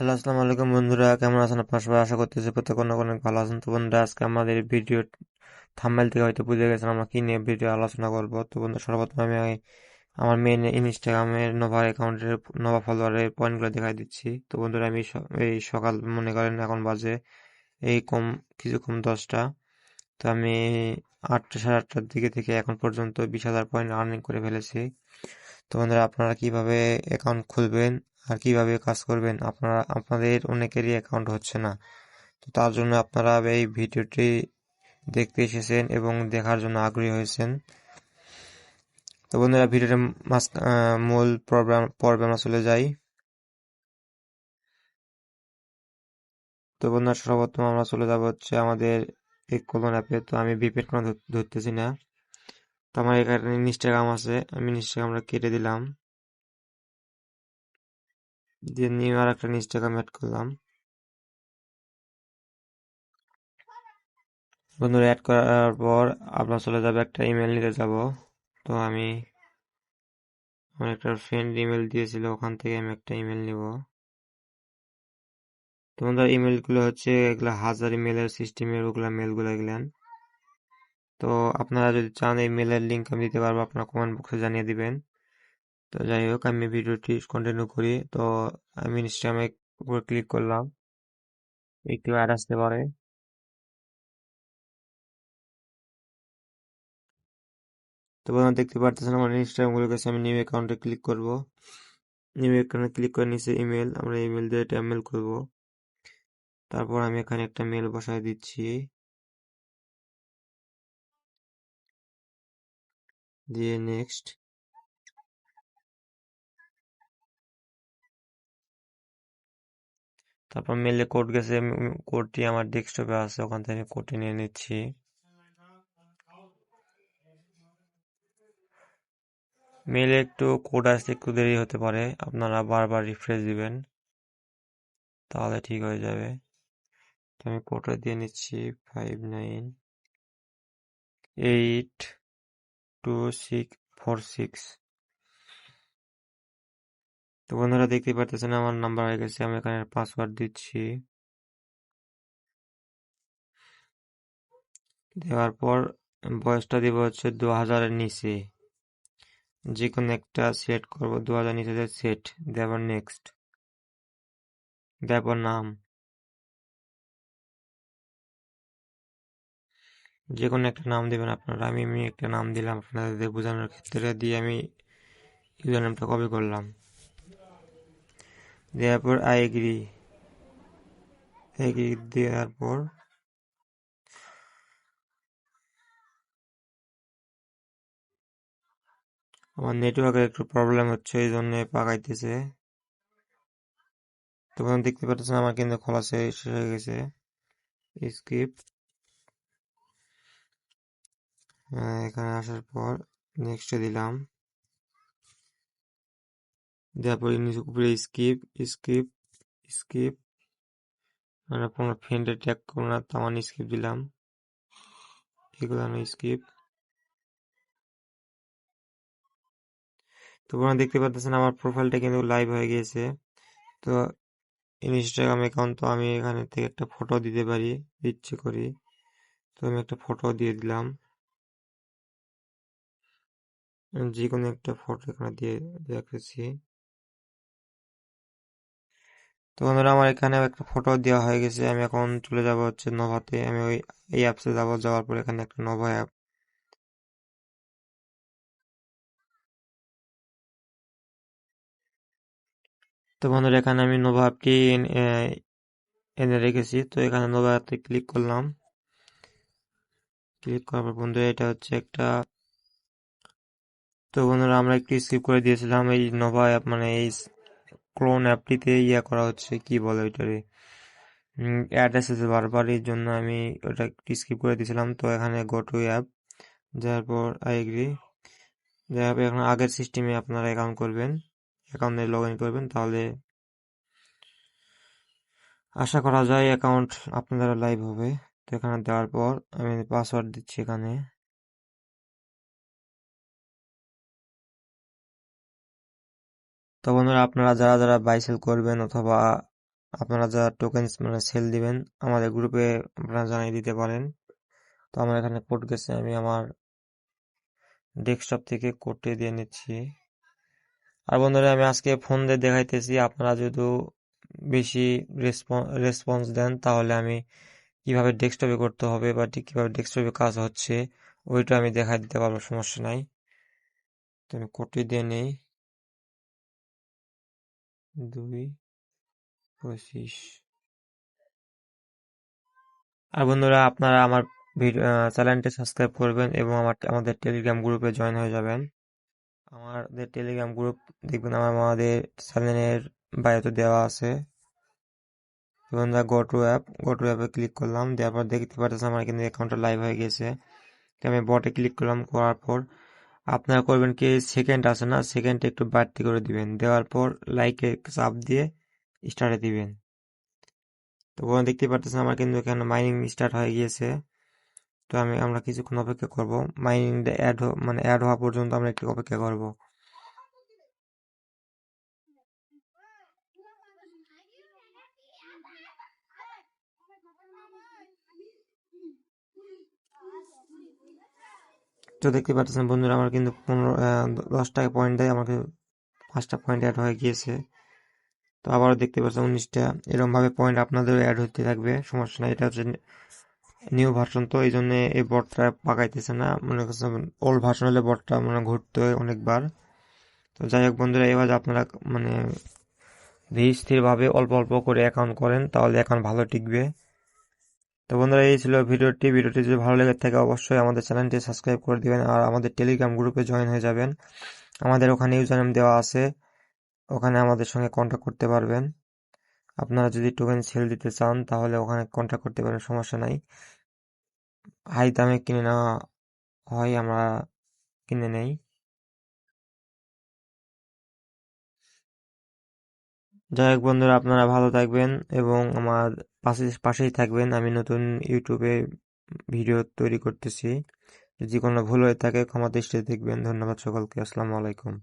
Hello, আসসালামু আলাইকুম বন্ধুরা, কেমন আছেন আপনার সবাই? আশা করতেছি প্রত্যেক অনেক অনেক ভালো আছেন। তো বন্ধুরা, আজকে আমাদের ভিডিও থাম্বনেল থেকে হয়তো বুঝে গেছেন আমরা কি নিয়ে ভিডিও আলোচনা করব। তো বন্ধু, সর্বপ্রথম আমি আমার মেন ইনস্টাগ্রামের নোভা অ্যাকাউন্টের নোভা ফলোয়ারের পয়েন্টগুলো দেখাই দিচ্ছি। তো বন্ধুরা, আমি এই সকাল মনে করেন এখন বাজে এই কম কিছু কম 10টা। তো আমি 8টা সাড়ে 8টার দিকে থেকে এখন পর্যন্ত 20,000 পয়েন্ট আর্নিং করে ফেলেছি। তো বন্ধুরা, আপনারা কিভাবে অ্যাকাউন্ট খুলবেন আর কিভাবে কাজ করবেন, আপনাদের অনেকেরই অ্যাকাউন্ট হচ্ছে না। তো তার জন্য আপনারা এই ভিডিওটি দেখতে এসেছেন এবং দেখার জন্য আগ্রহী হয়েছেন। তো বন্ধুরা, ভিডিওর মূল পর্বে আমরা চলে যাই। তো বন্ধুরা, সর্বপ্রথম আমরা চলে যাব হচ্ছে আমাদের এই কোলন অ্যাপে। তো আমি ভিপিএন কোনো ধরতেছি না। তো আমার এখানে ইনস্টাগ্রাম আছে, আমি ইনস্টাগ্রামটা কেটে দিলাম, দিয়ে নিউ আর একটা ইনস্টাগ্রাম অ্যাড করলাম। বন্ধুরা, অ্যাড করার পর আপনার চলে যাবে একটা ইমেল নিতে যাব। তো আমি আমার একটা ফ্রেন্ড ইমেল দিয়েছিল, ওখান থেকে আমি একটা ইমেল নিব। তো বন্ধুরা, ইমেলগুলো হচ্ছে এগুলা হাজার ইমেলের সিস্টেমের ওগুলা মেলগুলো এগুলান। তো আপনারা যদি চান এই মেলের লিঙ্ক আমি দিতে পারবো, আপনারা কমেন্ট বক্সে জানিয়ে দিবেন। তো যাই হোক, আমি ভিডিওটি কন্টিনিউ করি। তো আমি ইনস্টাগ্রামে উপর ক্লিক করলাম, একটু অ্যাড আসতে পারে। তো বন্ধুরা, দেখতে পারতেছেন আমার ইনস্টাগ্রাম গুলো কাছে। আমি নিউ অ্যাকাউন্টে ক্লিক করব। নিউ অ্যাকাউন্টে ক্লিক করে নিচে ইমেল, আমরা ইমেল দিয়ে এটা মেল করবো। তারপর আমি এখানে একটা মেল বসায় দিচ্ছি, দিয়ে নেক্সট। তারপর মেলে কোড গেছে, কোডটি আমার ডেস্কটপে আছে, ওখান থেকে আমি কোডটি নিয়ে নিচ্ছি। মেলে একটু কোড আসতে একটু দেরি হতে পারে, আপনারা বারবার রিফ্রেশ দিবেন, তাহলে ঠিক হয়ে যাবে। তো আমি কোডটা দিয়ে নিচ্ছি, 59824646। তো বন্ধুরা, দেখতে পারতেছেন আমার নাম্বার হয়ে গেছে। আমি এখানে পাসওয়ার্ড দিচ্ছি, দেওয়ার পর বয়সটা দিব হচ্ছে 2000-এর নিচে, যে কোনো একটা সেট করব। 2000 নিচে সেট, দেওয়ার নেক্সট, দেওয়ার নাম, যে কোনো একটা নাম দিবেন আপনারা। আমি একটা নাম দিলাম আপনাদের বোঝানোর ক্ষেত্রে, দিয়ে আমি ইউজার নেমটা কপি করলাম। দেওয়ার পর আই এগ্রি, এগ্রি দেওয়ার পর আমার নেটওয়ার্কের একটু প্রবলেম হচ্ছে, এই জন্য পাকাইতেছে। তখন দেখতে পাচ্ছেন আমার কিন্তু খোলা শেষ হয়ে গেছে। স্কিপ, এখানে আসার পর নেক্সটে দিলাম, দেওয়ার পর উপরে স্কিপ স্কিপ স্কিপ, মানে কোনো ফ্রেন্ডের ট্যাগ করবো না, তো আমার স্কিপ দিলাম, এগুলো আমি স্কিপ। তো আপনারা দেখতে পাচ্ছেন আমার প্রোফাইলটা কিন্তু লাইভ হয়ে গিয়েছে। তো ইনস্টাগ্রাম অ্যাকাউন্ট, তো আমি এখানে থেকে একটা ফটো দিতে পারি ইচ্ছে করি। তো আমি একটা ফটো দিয়ে দিলাম, যে কোনো একটা ফটো এখানে দিয়ে রেখেছি। তো বন্ধুরা, আমার এখানে একটা ফটো দেওয়া হয়ে গেছে। আমি এখন চলে যাব হচ্ছে নোভাতে। আমি ওই এই অ্যাপসে যাবো, যাওয়ার পর এখানে একটা নোভা অ্যাপ। তো বন্ধুরা, এখানে আমি নোভা অ্যাপটি এনে রেখেছি। তো এখানে নোভা অ্যাপে ক্লিক করলাম। ক্লিক করার পর বন্ধুরা, এটা হচ্ছে একটা। তো বন্ধুরা, আমরা একটু স্কিপ করে দিয়েছিলাম এই নোভা অ্যাপ, মানে এই ক্লোন অ্যাপটিতে করা হচ্ছে, কি বলে ওইটারে, অ্যাড এসেছে বারবার, এই জন্য আমি ওটা একটু স্কিপ করে দিয়েছিলাম। তো এখানে গো টু অ্যাপ, যাওয়ার পর আই এগ্রি, যাওয়ার পর এখন আগের সিস্টেমে আপনারা অ্যাকাউন্ট করবেন, অ্যাকাউন্টে লগ ইন করবেন, তাহলে আশা করা যায় অ্যাকাউন্ট আপনাদের লাইভ হবে। তো এখানে দেওয়ার পর আমি পাসওয়ার্ড দিচ্ছি এখানে। তো বন্ধুরা, আপনারা যারা যারা বাই সেল করবেন অথবা আপনারা যা টোকেনস মানে সেল দিবেন আমাদের গ্রুপে আপনারা জানিয়ে দিতে পারেন। তো আমার এখানে কোড গেছে, আমি আমার ডেস্কটপ থেকে কোডটি দিয়ে নিচ্ছি। আর বন্ধুরা আমি আজকে ফোন দিয়ে দেখাইতেছি, আপনারা যদি বেশি রেসপন্স দেন তাহলে আমি কিভাবে ডেস্কটপে করতে হবে বা কিভাবে ডেস্কটপে কাজ হচ্ছে ওইটা আমি দেখাই দিতে পারবো, সমস্যা নাই। তো আমি কোডটি দিয়ে নেই, 2-25। আর বন্ধুরা আপনারা আমার চ্যানেলটি সাবস্ক্রাইব করবেন এবং আমাদের টেলিগ্রাম গ্রুপে জয়েন হয়ে যাবেন। আমাদের টেলিগ্রাম গ্রুপ দেখবেন আমাদের চ্যানেলের বায়োতে দেওয়া আছে। বন্ধুরা গো টু অ্যাপে ক্লিক করলাম, দেওয়ার পর দেখতে পাচ্ছেন আমার কিন্তু অ্যাকাউন্টটা লাইভ হয়ে গেছে। তো আমি বটে ক্লিক করলাম, করার পর আপনারা করবেন কি, সেকেন্ড আছে না, সেকেন্ডটা একটু বাড়তি করে দিবেন, দেওয়ার পর লাইকে চাপ দিয়ে স্টার্টে দিবেন। তো বন্ধুরা দেখতে পাচ্ছেন আমার কিন্তু এখানে মাইনিং স্টার্ট হয়ে গিয়েছে। তো আমরা কিছুক্ষণ অপেক্ষা করব, মাইনিংটা অ্যাড হওয়া পর্যন্ত আমরা একটু অপেক্ষা করব। তো দেখতে পাচ্ছেন বন্ধুরা আমার কিন্তু 10 টাকা পয়েন্ট দেয়, আমাকে 5টা পয়েন্ট অ্যাড হয়ে গিয়েছে। তো আবারও দেখতে পাচ্ছেন 19টা। এরকম ভাবে পয়েন্ট আপনাদেরও অ্যাড হতে থাকবে, সমস্যা নাই। এটা হচ্ছে নিউ ভার্সন, তো এই জন্য এই বটটা পাকাইতেছে না, মনে করছেন ওল্ড ভার্সন হলে বটটা মানে ঘুরতে হয় অনেকবার। তো যাই হোক বন্ধুরা, এবার আপনারা মানে ধীর স্থির ভাবে অল্প অল্প করে অ্যাকাউন্ট করেন তাহলে অ্যাকাউন্ট ভালো টিকবে। তো বন্ধুরা এই ছিল ভিডিওটি যদি ভালো লেগে থাকে অবশ্যই আমাদের চ্যানেলটি সাবস্ক্রাইব করে দিবেন আর আমাদের টেলিগ্রাম গ্রুপে জয়েন হয়ে যাবেন। আমাদের ওখানে ইউজারনেম দেওয়া আছে, ওখানে আমাদের সঙ্গে কন্ট্যাক্ট করতে পারবেন। আপনারা যদি টোকেন সেল দিতে চান তাহলে ওখানে কন্ট্যাক্ট করতে পারেন, সমস্যা নাই। হাই দামে কিনে নেওয়া হয়, আমরা কিনে নেই। যাই হোক বন্ধুরা, আপনারা ভালো থাকবেন এবং আমার পাশেই থাকবেন। আমি নতুন ইউটিউবে ভিডিও তৈরি করতেছি, যদি কোনো ভুল হয়ে থাকে ক্ষমা দৃষ্টিতে দেখবেন। ধন্যবাদ সকলকে, আসসালামু আলাইকুম।